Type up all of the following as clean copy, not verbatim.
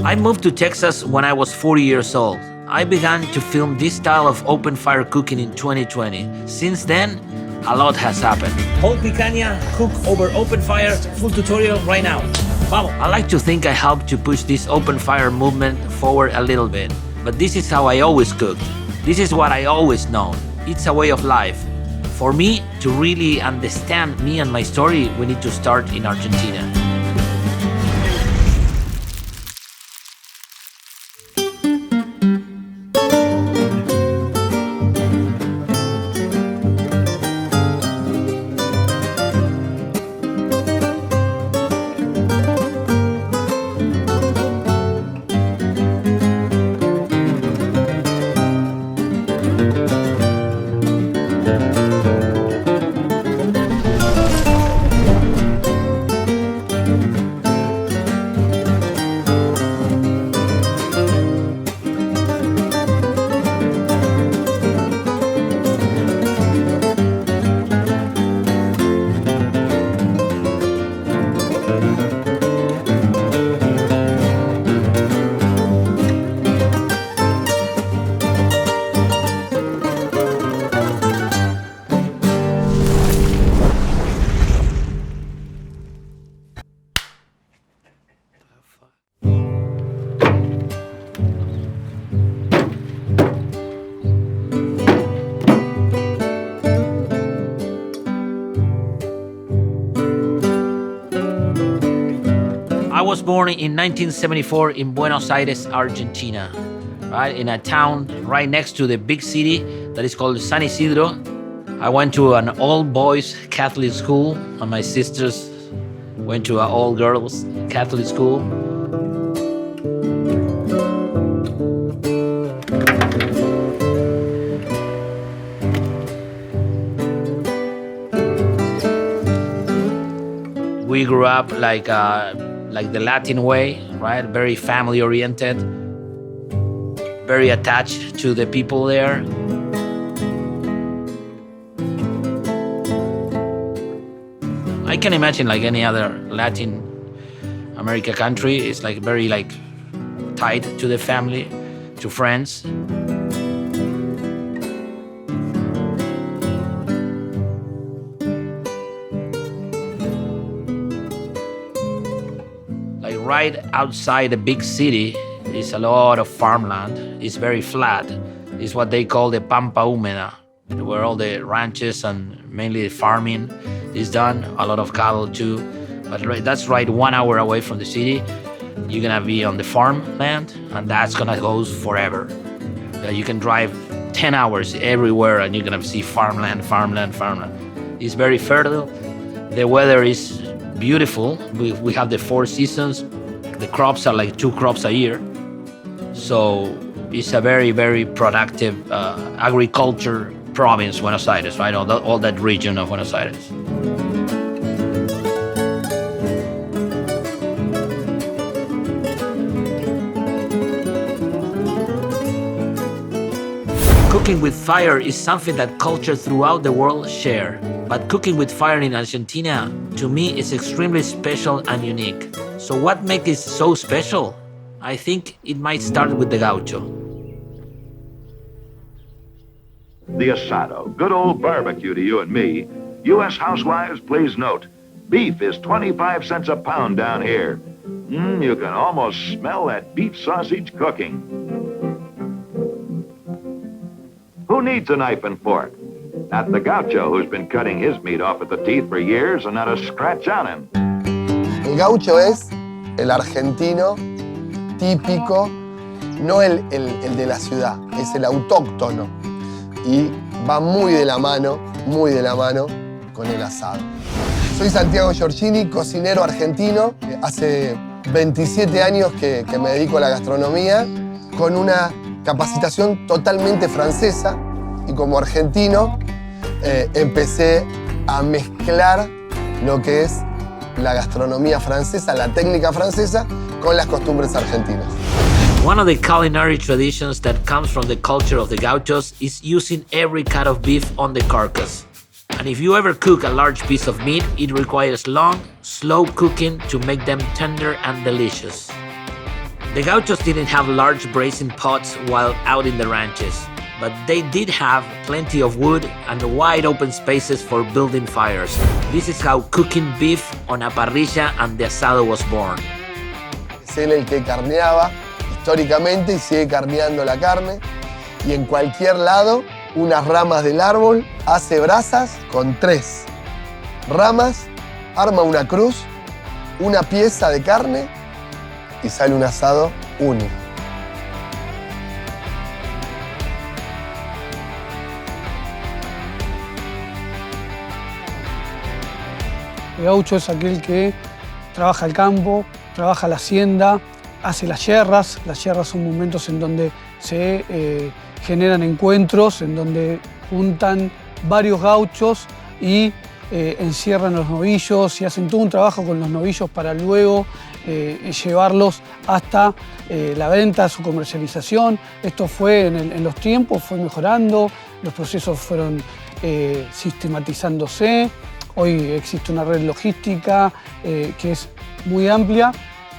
I moved to Texas when I was 40 years old. I began to film this style of open fire cooking in 2020. Since then, a lot has happened. Whole picanha, cook over open fire, full tutorial right now. Vamos! I like to think I helped to push this open fire movement forward a little bit. But this is how I always cooked. This is what I always known. It's a way of life. For me to really understand me and my story, we need to start in Argentina. I was born in 1974 in Buenos Aires, Argentina, right? In a town right next to the big city that is called San Isidro. I went to an all-boys Catholic school, and my sisters went to an all-girls Catholic school. We grew up like the Latin way, right? Very family-oriented, very attached to the people there. I can imagine like any other Latin America country, it's like very like tied to the family, to friends. Right outside the big city is a lot of farmland. It's very flat. It's what they call the Pampa Húmeda, where all the ranches and mainly farming is done. A lot of cattle too. But that's right 1 hour away from the city. You're gonna be on the farmland, and that's gonna go forever. You can drive 10 hours everywhere and you're gonna see farmland, farmland, farmland. It's very fertile. The weather is beautiful. We have the 4 seasons. The crops are like 2 crops a year. So it's a very, very productive agriculture province, Buenos Aires, right? All that region of Buenos Aires. Cooking with fire is something that culture throughout the world share. But cooking with fire in Argentina, to me, is extremely special and unique. So what makes it so special? I think it might start with the Gaucho. The Asado, good old barbecue to you and me. U.S. housewives, please note, beef is 25 cents a pound down here. You can almost smell that beef sausage cooking. Who needs a knife and fork? Not the Gaucho, who's been cutting his meat off at the teeth for years and not a scratch on him. El Gaucho es el argentino típico, no el de la ciudad, es el autóctono. Y va muy de la mano con el asado. Soy Santiago Giorgini, cocinero argentino. Hace 27 años que me dedico a la gastronomía, con una capacitación totalmente francesa. Y como argentino empecé a mezclar lo que es la gastronomía francesa, la técnica francesa, con las costumbres argentinas. One of the culinary traditions that comes from the culture of the Gauchos is using every cut of beef on the carcass. And if you ever cook a large piece of meat, it requires long, slow cooking to make them tender and delicious. The Gauchos didn't have large brazen pots while out in the ranches, but they did have plenty of wood and wide open spaces for building fires. This is how cooking beef on a parrilla and the asado was born. Es él el que carneaba históricamente y sigue carneando la carne. Y en cualquier lado, unas ramas del árbol, hace brasas con 3 ramas, arma una cruz, una pieza de carne y sale un asado único. El gaucho es aquel que trabaja el campo, trabaja la hacienda, hace las yerras. Las yerras son momentos en donde se generan encuentros, en donde juntan varios gauchos y encierran los novillos y hacen todo un trabajo con los novillos para luego llevarlos hasta la venta, su comercialización. Esto fue en los tiempos, fue mejorando, los procesos fueron sistematizándose. Hoy existe una red logística que es muy amplia,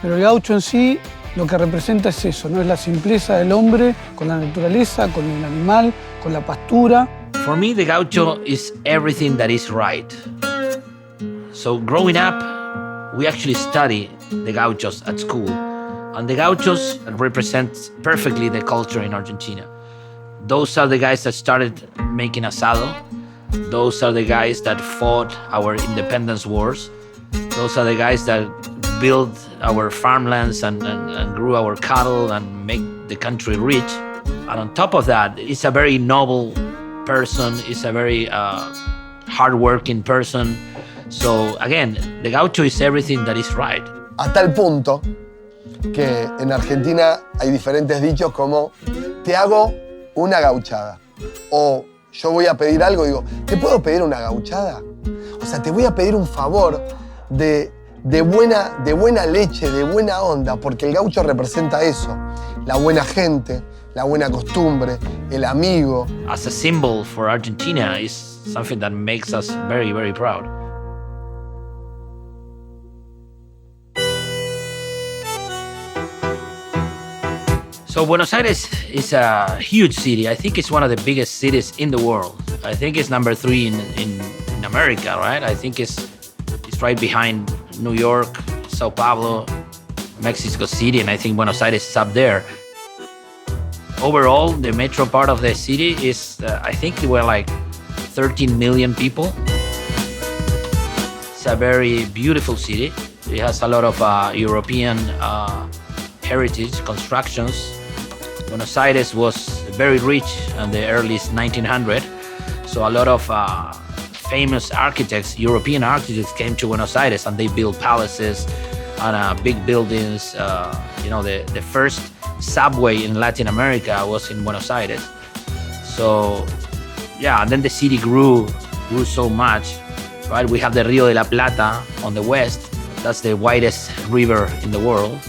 pero el gaucho en sí lo que representa es eso, ¿no? Es la simpleza del hombre con la naturaleza, con el animal, con la pastura. For me, the gaucho is everything that is right. So growing up, we actually study the gauchos at school. And the gauchos represent perfectly the culture in Argentina. Those are the guys that started making asado. Those are the guys that fought our independence wars. Those are the guys that built our farmlands and grew our cattle and make the country rich. And on top of that, it's a very noble person, it's a very hardworking person. So again, the gaucho is everything that is right. A tal punto que en Argentina hay diferentes dichos como te hago una gauchada. O yo voy a pedir algo y digo, ¿te puedo pedir una gauchada? O sea, te voy a pedir un favor de buena leche, de buena onda, porque el gaucho representa eso, la buena gente, la buena costumbre, el amigo. As a symbol for Argentina is something that makes us very, very proud. So Buenos Aires is a huge city. I think it's one of the biggest cities in the world. I think it's number 3 in America, right? I think it's right behind New York, Sao Paulo, Mexico City, and I think Buenos Aires is up there. Overall, the metro part of the city is, I think we're like 13 million people. It's a very beautiful city. It has a lot of European heritage constructions. Buenos Aires was very rich in the early 1900s, so a lot of famous architects, European architects, came to Buenos Aires and they built palaces and big buildings. The first subway in Latin America was in Buenos Aires. So, yeah, and then the city grew so much, right? We have the Rio de la Plata on the west. That's the widest river in the world.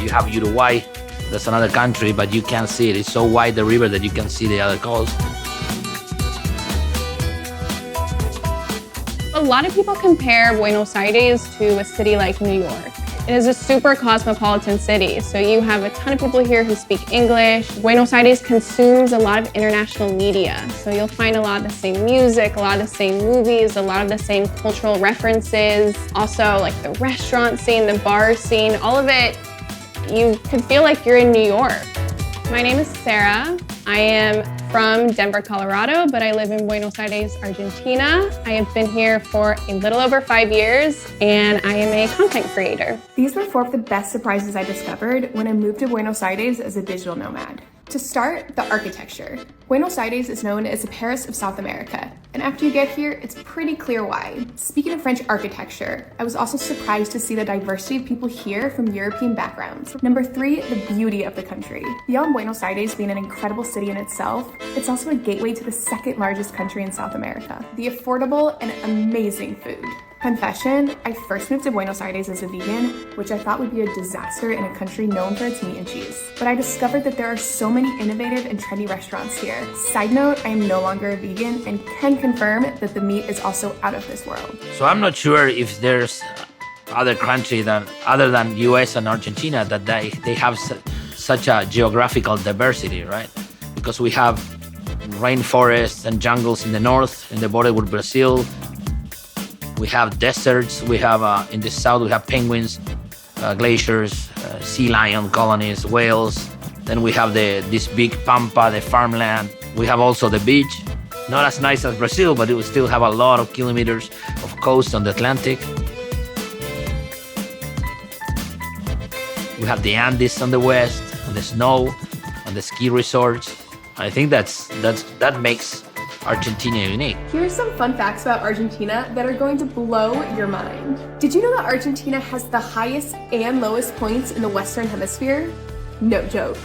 You have Uruguay, that's another country, but you can't see it. It's so wide, the river, that you can see the other coast. A lot of people compare Buenos Aires to a city like New York. It is a super cosmopolitan city, so you have a ton of people here who speak English. Buenos Aires consumes a lot of international media, so you'll find a lot of the same music, a lot of the same movies, a lot of the same cultural references. Also, like the restaurant scene, the bar scene, all of it, you could feel like you're in New York. My name is Sarah. I am from Denver, Colorado, but I live in Buenos Aires, Argentina. I have been here for a little over 5 years, and I am a content creator. These were 4 of the best surprises I discovered when I moved to Buenos Aires as a digital nomad. To start, the architecture. Buenos Aires is known as the Paris of South America, and after you get here, it's pretty clear why. Speaking of French architecture, I was also surprised to see the diversity of people here from European backgrounds. Number 3, the beauty of the country. Beyond Buenos Aires being an incredible city in itself, it's also a gateway to the 2nd largest country in South America. The affordable and amazing food. Confession, I first moved to Buenos Aires as a vegan, which I thought would be a disaster in a country known for its meat and cheese. But I discovered that there are so many innovative and trendy restaurants here. Side note, I am no longer a vegan and can confirm that the meat is also out of this world. So I'm not sure if there's other country other than US and Argentina that they have such a geographical diversity, right? Because we have rainforests and jungles in the north, in the border with Brazil. We have deserts. We have in the south we have penguins, glaciers, sea lion colonies, whales. Then we have this big pampa, the farmland. We have also the beach. Not as nice as Brazil, but it will still have a lot of kilometers of coast on the Atlantic. We have the Andes on the west, and the snow, and the ski resorts. I think that makes Argentina unique. Here's some fun facts about Argentina that are going to blow your mind. Did you know that Argentina has the highest and lowest points in the Western Hemisphere? No joke.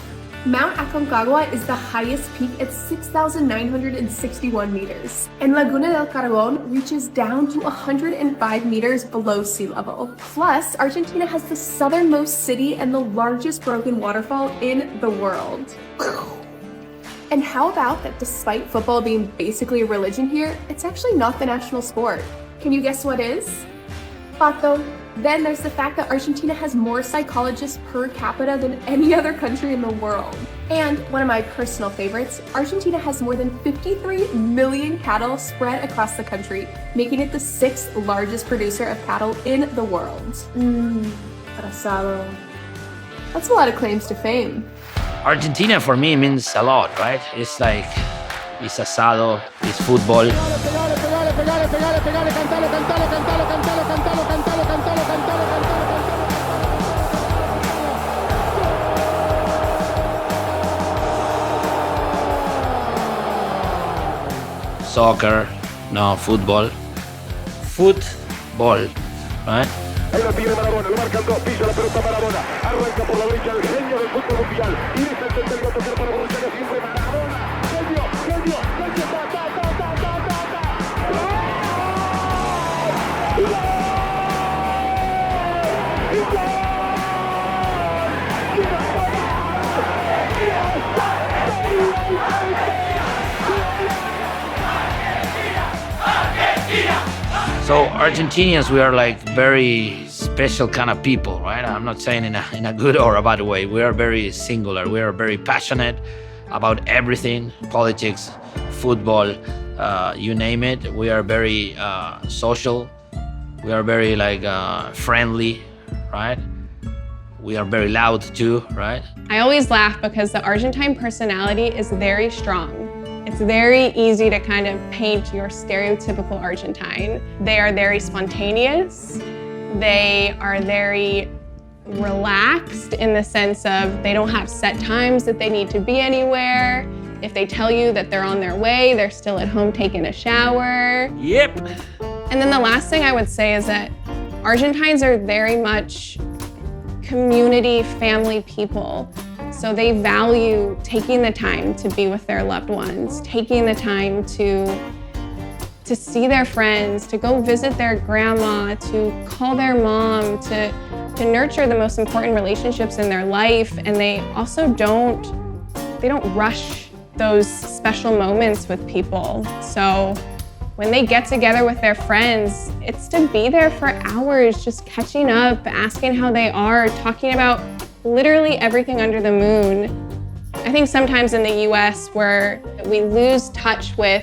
Mount Aconcagua is the highest peak at 6,961 meters, and Laguna del Carbon reaches down to 105 meters below sea level. Plus, Argentina has the southernmost city and the largest broken waterfall in the world. And how about that despite football being basically a religion here, it's actually not the national sport? Can you guess what is? Pato. Then there's the fact that Argentina has more psychologists per capita than any other country in the world. And one of my personal favorites, Argentina has more than 53 million cattle spread across the country, making it the 6th largest producer of cattle in the world. Asado. That's a lot of claims to fame. Argentina for me means a lot, right? It's like, it's asado, it's football. Soccer, no, football. Football, right? Ahí lo tiene Maradona, lo marcan dos, pisa la pelota Maradona, arranca por la derecha el genio del fútbol mundial, y dice el tercero, tercero para Borruchaga, siempre Maradona, genio, So Argentinians, we are like very special kind of people, right? I'm not saying in a good or a bad way. We are very singular. We are very passionate about everything, politics, football, you name it. We are very social. We are very friendly, right? We are very loud too, right? I always laugh because the Argentine personality is very strong. It's very easy to kind of paint your stereotypical Argentine. They are very spontaneous. They are very relaxed in the sense of they don't have set times that they need to be anywhere. If they tell you that they're on their way, they're still at home taking a shower. Yep. And then the last thing I would say is that Argentines are very much community, family people. So they value taking the time to be with their loved ones, taking the time to see their friends, to go visit their grandma, to call their mom, to nurture the most important relationships in their life. And they also don't rush those special moments with people. So when they get together with their friends, it's to be there for hours, just catching up, asking how they are, talking about literally everything under the moon. I think sometimes in the US where we lose touch with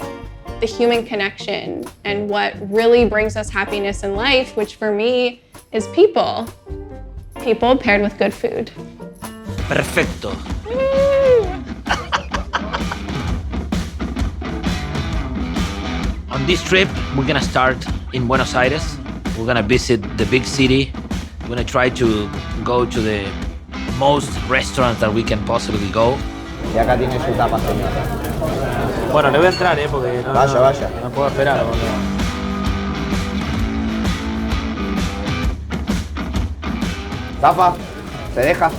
the human connection and what really brings us happiness in life, which for me is people. People paired with good food. Perfecto. On this trip, we're gonna start in Buenos Aires. We're gonna visit the big city. We're gonna try to go to the most restaurants that we can possibly go. Y acá tiene su tapa, señor. Bueno, le voy a entrar, porque no, Vaya. no puedo esperar. Zafa, ¿se deja?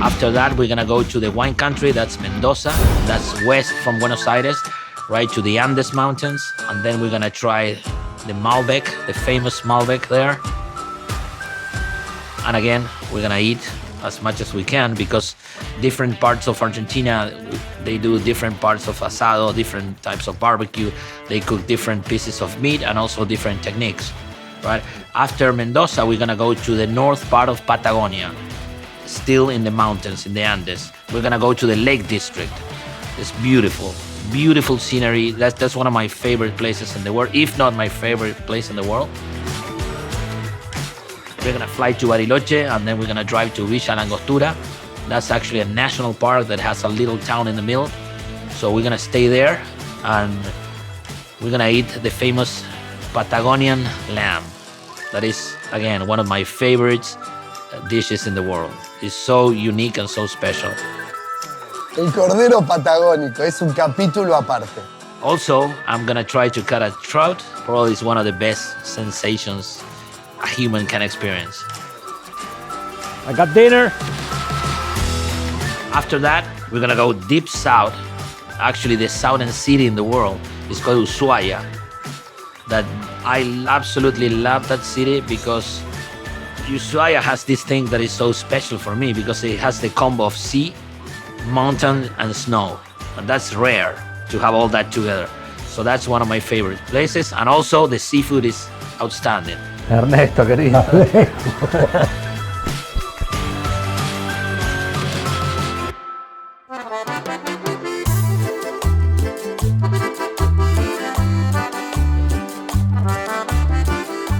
After that, we're gonna go to the wine country, that's Mendoza. That's west from Buenos Aires, right to the Andes Mountains. And then we're gonna try the Malbec, the famous Malbec there. And again, we're gonna eat as much as we can, because different parts of Argentina, they do different parts of asado, different types of barbecue. They cook different pieces of meat and also different techniques, right? After Mendoza, we're gonna go to the north part of Patagonia, still in the mountains, in the Andes. We're gonna go to the Lake District. It's beautiful, beautiful scenery. That's one of my favorite places in the world, if not my favorite place in the world. We're gonna fly to Bariloche, and then we're gonna drive to Villa Langostura. That's actually a national park that has a little town in the middle. So we're gonna stay there, and we're gonna eat the famous Patagonian lamb. That is, again, one of my favorite dishes in the world. It's so unique and so special. El cordero patagónico es un capítulo aparte. Also, I'm gonna try to cut a trout. Probably it's one of the best sensations a human can experience. I got dinner. After that, we're gonna go deep south. Actually, the southern city in the world is called Ushuaia. That I absolutely love that city because Ushuaia has this thing that is so special for me because it has the combo of sea, mountain, and snow. And that's rare to have all that together. So that's one of my favorite places. And also the seafood is outstanding. Ernesto, querido.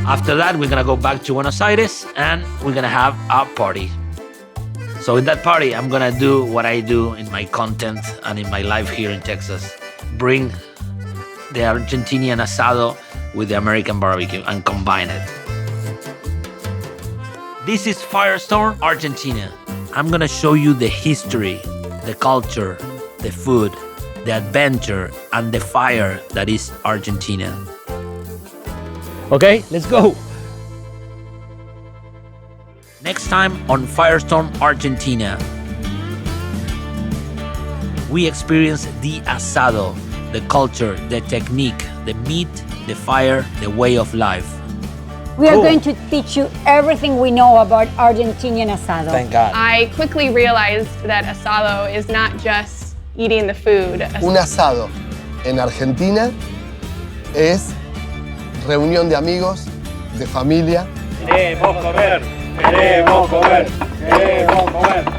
After that, we're gonna go back to Buenos Aires and we're gonna have a party. So in that party, I'm gonna do what I do in my content and in my life here in Texas. Bring the Argentinian asado with the American barbecue and combine it. This is FIRESTORM Argentina. I'm gonna show you the history, the culture, the food, the adventure, and the fire that is Argentina. Okay, let's go. Next time on FIRESTORM Argentina, we experience the asado, the culture, the technique, the meat, the fire, the way of life. We are going to teach you everything we know about Argentinian asado. Thank God. I quickly realized that asado is not just eating the food. Un asado en Argentina es reunión de amigos, de familia. Queremos comer, queremos comer, queremos comer.